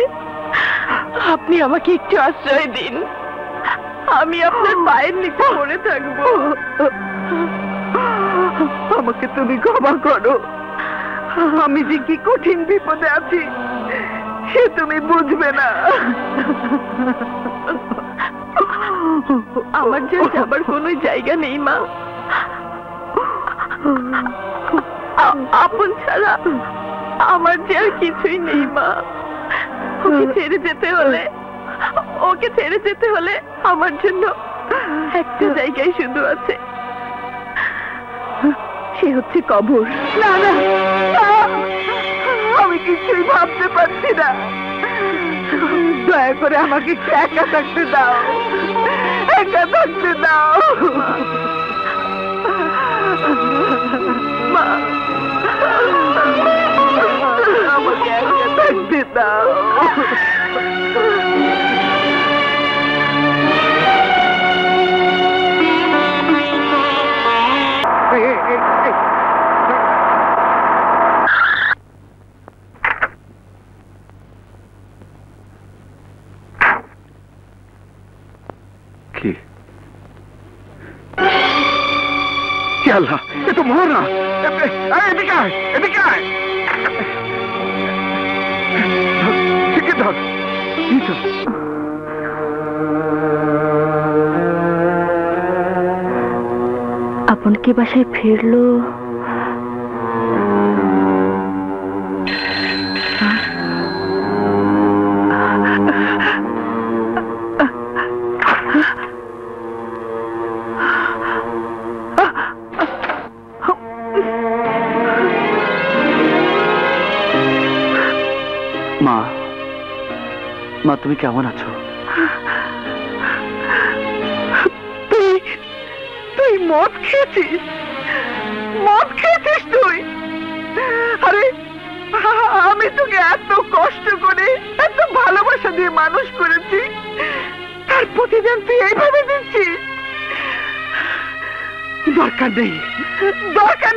আপনি আমাকে একটু আশ্রয় দিন, আমি আপনার পায়ের নিচে পড়ে থাকবো। আমাকে তুমি ক্ষমা করো, আমি যে কি কঠিন বিপদে আছি সে তুমি বুঝবে না। আমার যে যাবার কোনো জায়গা নেই মা। আপন ছাড়া আমার যে আর কিছুই নেই মা। ওকে ছেড়ে যেতে হলে আমার জন্য একটা জায়গায় শুধু আছে, সে হচ্ছে কবর। না না, আমি কিছুই ভাবতে পারছি না। দয়া করে আমাকে একটু একা থাকতে দাও, একা থাকতে দাও মা। আমাকে একা থাকতে দাও। কি আল্লাহ, এ তো মোহর না। এদিকে আয়, এদিকে আয়। ঠিক ধর। আপন কি বাসায় ফিরলো? মা, মা তুমি কেমন আছো? তুই মদ খেয়েছিস? মদ খেয়েছিস তুই? আরে আমি তোকে এত কষ্ট করে এত ভালোবাসা দিয়ে মানুষ করেছি, তার প্রতিদান তুই এইভাবে দিচ্ছিস? দরকার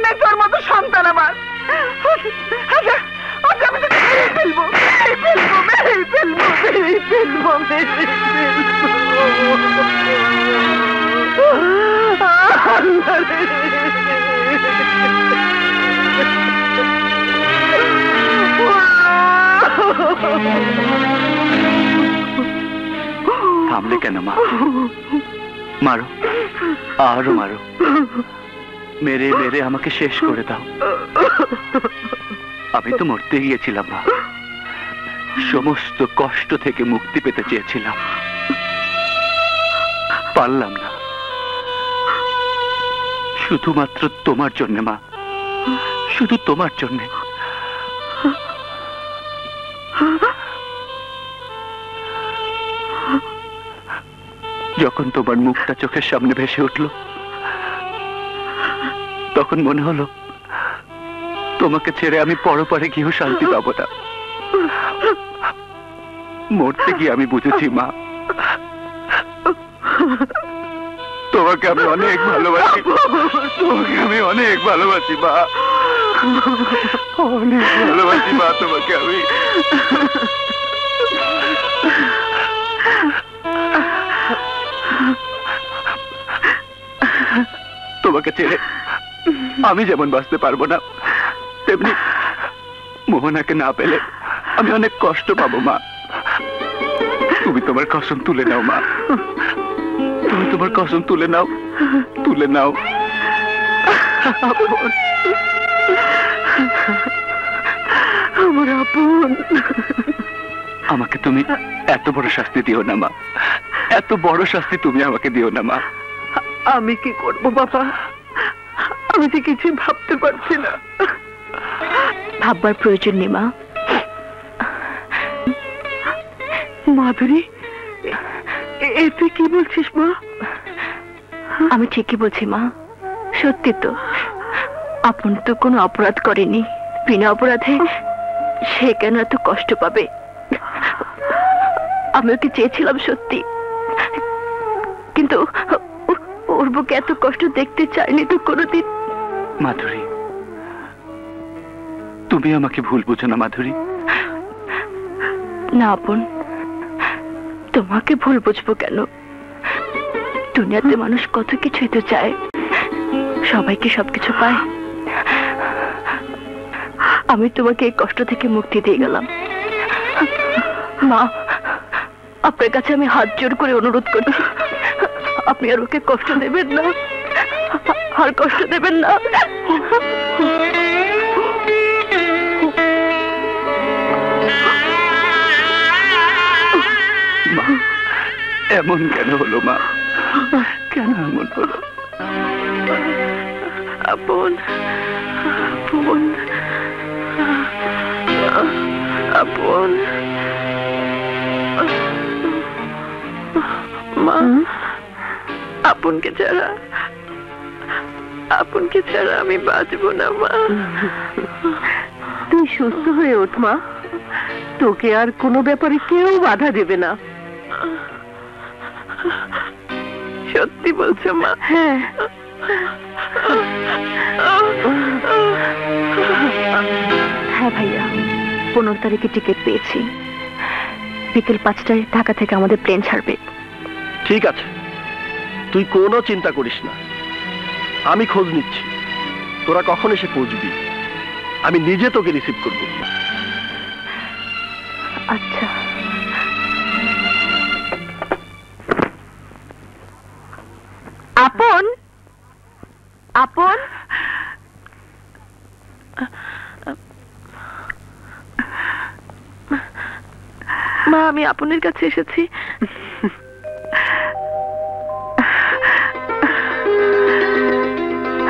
নেই তোর মতো সন্তান আমার। আচ্ছা আমি তোকে মেরে ফেলবো। থামলে কেন মা? মারো, আরো মারো, মেরে মেরে আমাকে শেষ করে দাও। আমি তো মরতে গিয়েছিলাম মা, সমস্ত কষ্ট থেকে মুক্তি পেতে চেয়েছিলাম, পারলাম না। শুধুমাত্র তোমার জন্যে মা, শুধু তোমার জন্যে। যখন তোমার মুখটা চোখের সামনে ভেসে উঠল, তখন মনে হলো তোমাকে ছেড়ে আমি পরপারে গিয়েও শান্তি পাবো না। মরতে গিয়ে আমি বুঝেছি মা, তোমাকে আমি অনেক ভালোবাসি, তোমাকে আমি অনেক ভালোবাসি মা, অনেক ভালোবাসি মা তোমাকে আমি। তোমাকে ছেড়ে আমি যেমন বাঁচতে পারবো না, তেমনি মোহনাকে না পেলে আমি অনেক কষ্ট পাবো মা। তুমি তোমার কসম তুলে নাও মা, তুমি তোমার কসম তুলে নাও, তুলে নাও। আমার আপন, আমাকে তুমি এত বড় শাস্তি দিও না মা, এত বড় শাস্তি তুমি আমাকে দিও না মা। আমি কি করবো বাবা? আমি তো কিছু ভাবতে পারছি না। ভাববার প্রয়োজন নেই মা। মাধুরী, তুই কি বলছিস মা? আমি ঠিকই বলছি মা, সত্যি তো। আপন তো কোনো অপরাধ করেনি, বিনা অপরাধে সে কেন এত কষ্ট পাবে? আমি ওকে চেয়েছিলাম সত্যি, কিন্তু ওর বুকে এত কষ্ট দেখতে চাইনি তো কোনোদিন। মাধুরী, তুমি আমাকে ভুল বুঝো না মাধুরী। না আপন, তোমাকে ভুল বুঝবো কেন? দুনিয়াতে মানুষ কত কিছুই তো চায়, সবাইকে সবকিছু পায়। আমি তোমাকে এই কষ্ট থেকে মুক্তি দিয়ে গেলাম। মা, আপনার কাছে আমি হাত জোর করে অনুরোধ করছি, আপনি আর ওকে কষ্ট দেবেন না, আর কষ্ট দেবেন না। মা, এমন কেন হলো মা? কেন এমন হলো? আপন, আপন, আপন, মা, আপনকে ছাড়া আমি বাঁচবো না মা। তুই সুস্থ হয়ে ওঠ মা, তোকে আর কোনো ব্যাপারে কেউ বাধা দেবে না। সত্যি বলছো মা? হ্যাঁ। হ্যাঁ ভাইয়া, 15 তারিখে টিকিট পেয়েছি। বিকেল 5টায় ঢাকা থেকে আমাদের প্লেন ছাড়বে। ঠিক আছে, তুই কোনো চিন্তা করিস না, আমি খোঁজ নিচ্ছি। তোরা কখন এসে পৌঁছবি আমি নিজে তোকে রিসিভ করব। আচ্ছা। আপন, আপন, মা, আমি আপনের কাছে এসেছি।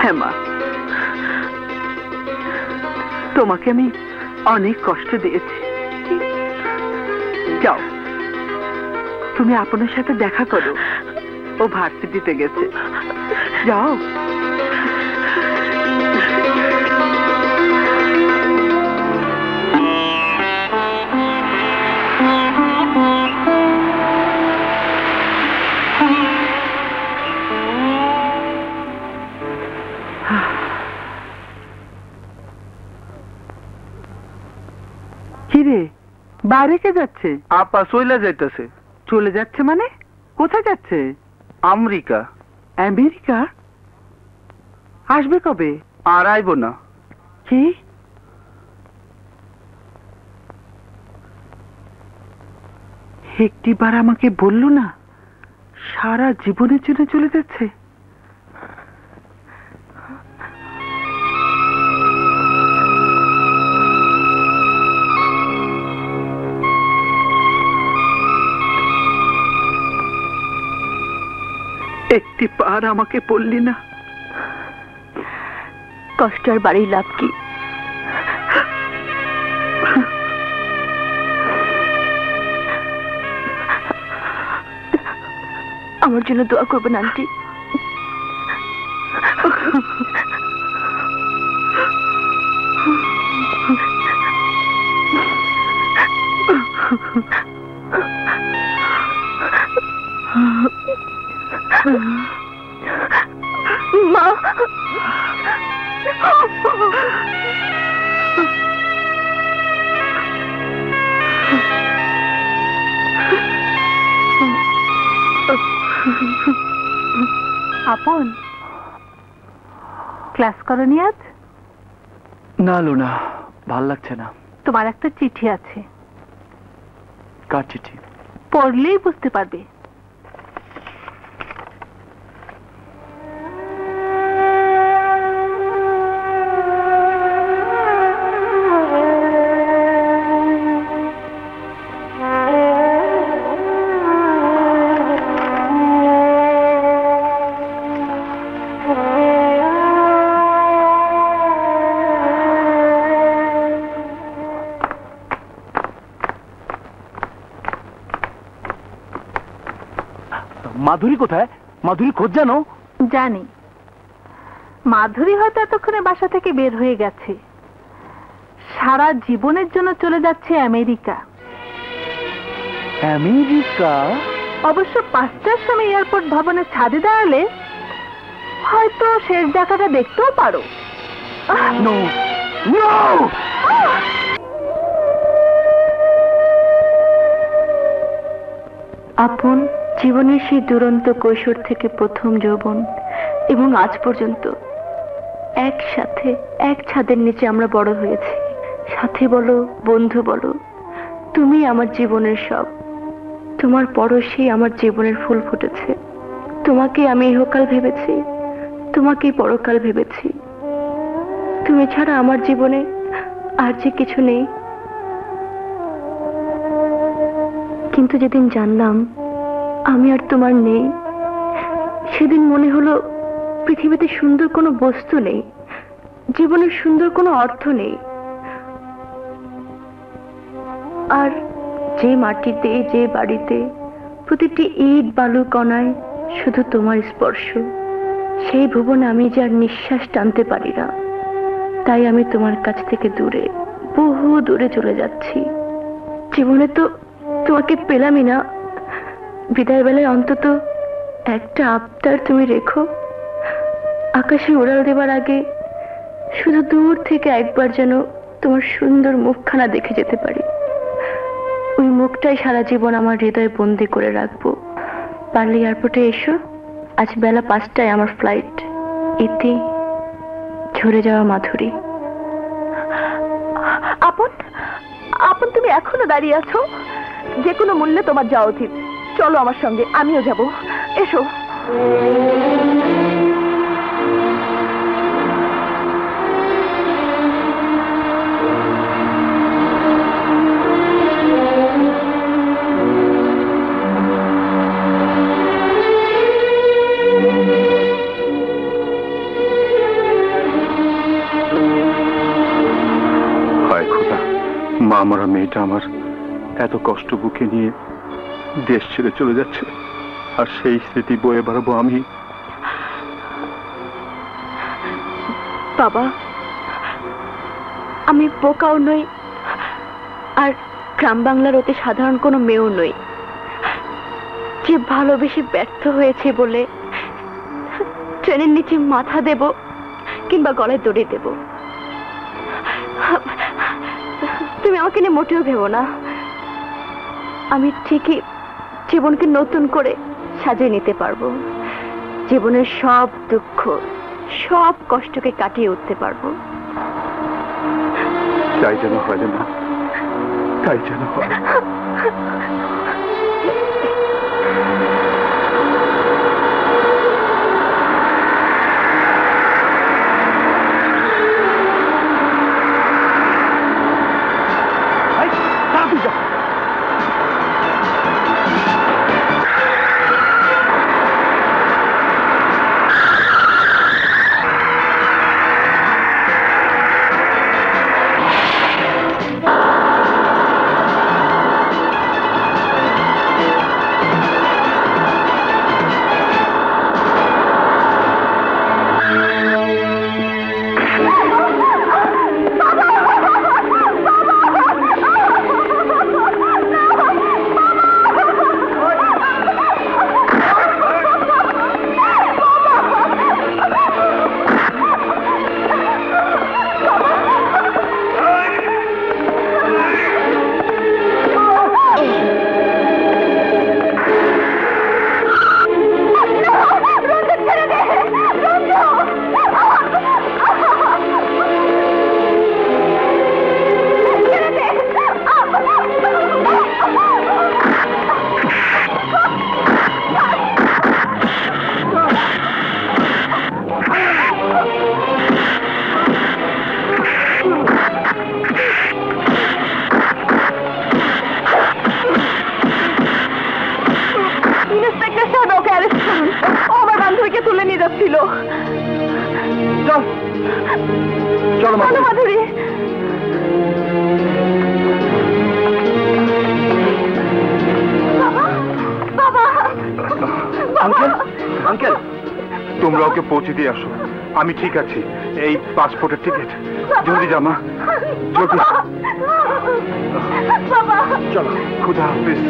হ্যাঁ মা, তোমাকে আমি অনেক কষ্ট দিয়েছি। যাও, তুমি আপনার সাথে দেখা করো, ও ভার্সিটিতে গেছে। যাও। কিরে, বাইরে কে যাচ্ছে? আপা চলে যাইতেছে। চলে যাচ্ছে মানে? কোথায় যাচ্ছে? আমেরিকা। আমেরিকা? আসবে কবে? আর আইব না। কি? একটিবার আমাকে বললো না সারা জীবনের জন্য চলে যাচ্ছে? একটি পার আমাকে বললি না? কষ্ট আর বাড়ির লাভ কি? আমার জন্য দোয়া করবেন আন্টি। মা, আপন, ক্লাস করনি আজ? না লুনা, ভাল লাগছে না। তোমার একটা চিঠি আছে, কার চিঠি? পড়লেই বুঝতে পারবে। মাধুরী কোথায়? মাধুরী খোঁজ জানো? জানি, মাধুরী হয়তো এতক্ষণে বাসা থেকে বের হয়ে গেছে, সারা জীবনের জন্য চলে যাচ্ছে আমেরিকা। আমেরিকা? অবশ্য 5টার সময় এয়ারপোর্ট ভবনের ছাদে দাঁড়ালে হয়তো শেষ দেখাটা দেখতেও পারো। No no. আপন জীবনের সেই দুরন্ত কৈশোর থেকে প্রথম যৌবন এবং আজ পর্যন্ত একসাথে এক ছাদের নিচে আমরা বড় হয়েছি। সাথী বলো, বন্ধু বলো, তুমি আমার জীবনের সব। তোমার পরশেই আমার জীবনের ফুল ফুটেছে। তোমাকে আমি ইহকাল ভেবেছি, তোমাকেই পরকাল ভেবেছি। তুমি ছাড়া আমার জীবনে আর যে কিছু নেই। কিন্তু যেদিন জানলাম আমি আর তোমার নেই, সেদিন মনে হলো পৃথিবীতে সুন্দর কোনো বস্তু নেই, জীবনের সুন্দর কোনো অর্থ নেই। আর যে মাটিতে, যে বাড়িতে প্রতিটি ইট বালু কণায় শুধু তোমার স্পর্শ, সেই ভুবনে আমি যে আর নিঃশ্বাস টানতে পারি না। তাই আমি তোমার কাছ থেকে দূরে, বহু দূরে চলে যাচ্ছি। জীবনে তো তোমাকে পেলামই না, বিদায় বেলায় অন্তত একটা আবদার তুমি রেখো। আকাশে উড়াল দেবার আগে শুধু দূর থেকে একবার যেন তোমার সুন্দর মুখখানা দেখে যেতে পারি। ওই মুখটাই সারা জীবন আমার হৃদয়ে বন্দি করে রাখবো। পারলে এয়ারপোর্টে এসো, আজ বেলা 5টায় আমার ফ্লাইট। ইতি, ঝরে যাওয়া মাধুরী। আপন, আপন তুমি এখনো দাঁড়িয়ে আছো? যে কোনো মূল্যে তোমার যাওয়া উচিত। চলো আমার সঙ্গে, আমিও যাব। এসো। হায় খোদা, মা মরা মেয়েটা আমার এত কষ্ট বুকে নিয়ে দেশ ছেড়ে চলে যাচ্ছে, আর সেই স্মৃতি বয়ে বেড়াবো আমি। বাবা, আমি বোকাও নই, আর গ্রাম বাংলার অতি সাধারণ কোনো মেয়েও নই যে ভালোবেসে ব্যর্থ হয়েছে বলে ট্রেনের নিচে মাথা দেব কিংবা গলায় দড়ি দেব। তুমি আমাকে নিয়ে মোটেও ভেবো না। আমি ঠিকই জীবনকে নতুন করে সাজিয়ে নিতে পারবো। জীবনের সব দুঃখ, সব কষ্টকে কাটিয়ে উঠতে পারবো। তাই যেন হয় না, তাই যেন হয়। তুলে নিয়ে যাচ্ছিল। চলো মাধুরী। বাবা, বাবা, তোমরা ওকে পৌঁছে দিয়ে আসো। আমি ঠিক আছি। এই পাসপোর্টের টিকিট। জলদি যা মা, জলদি। চলো, খুদা হাফিজ।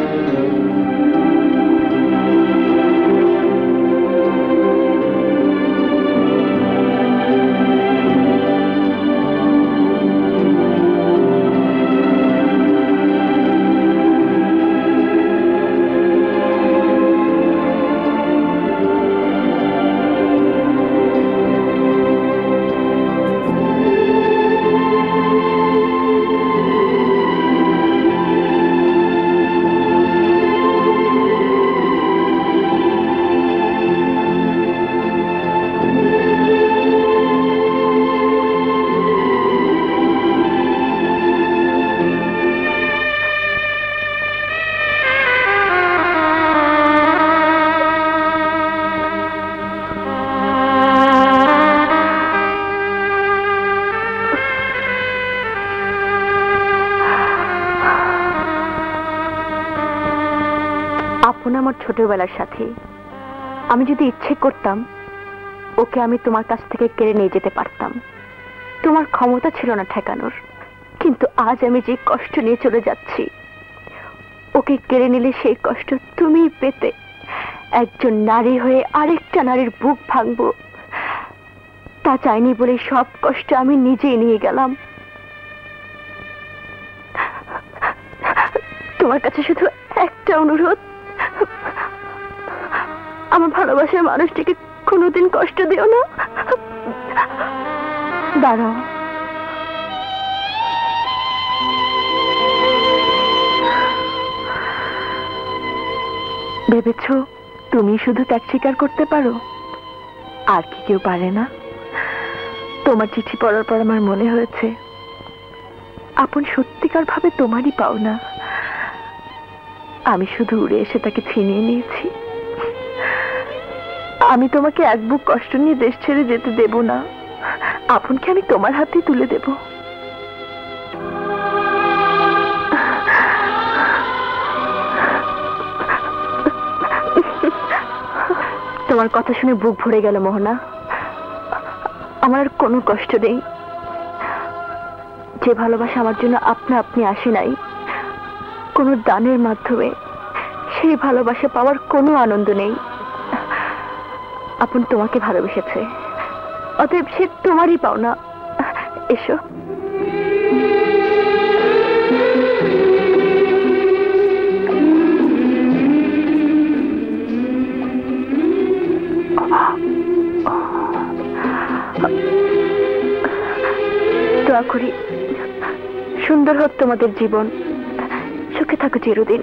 আমার ছোটবেলার সাথী। আমি যদি ইচ্ছে করতাম ওকে আমি তোমার কাছ থেকে কেড়ে নিয়ে যেতে পারতাম, তোমার ক্ষমতা ছিল না ঠেকানোর। কিন্তু আজ আমি যে কষ্ট নিয়ে চলে যাচ্ছি, ওকে কেড়ে নিলে সেই কষ্ট তুমিই পেতে। একজন নারী হয়ে আরেকটা নারীর বুক ভাঙবো তা চাইনি বলে সব কষ্ট আমি নিজেই নিয়ে গেলাম। তোমার কাছে শুধু একটা অনুরোধ, আমার ভালোবাসার মানুষটিকে কোনোদিন কষ্ট দিও না। দাঁড়াও, ভেবেছ তুমি শুধু ত্যাগ স্বীকার করতে পারো, আর কি কেউ পারে না? তোমার চিঠি পড়ার পর আমার মনে হয়েছে আপন সত্যিকার ভাবে তোমারই পাও না। আমি শুধু উড়ে এসে তাকে ছিনিয়ে নিয়েছি। আমি তোমাকে এক বুক কষ্ট নিয়ে দেশ ছেড়ে যেতে দেব না, আপনকে আমি তোমার হাতেই তুলে দেব। তোমার কথা শুনে বুক ভরে গেল মোহনা। আমার আর কোনো কষ্ট নেই। যে ভালোবাসা আমার জন্য আপনা আপনি আসে নাই, কোনো দানের মাধ্যমে, সেই ভালোবাসা পাওয়ার কোনো আনন্দ নেই। আপন তোমাকে ভালোবেসেছে, অতএব সে তোমারই পাওনা। এসো। দোয়া করি সুন্দর হোক তোমাদের জীবন, সুখে থাকো চিরদিন।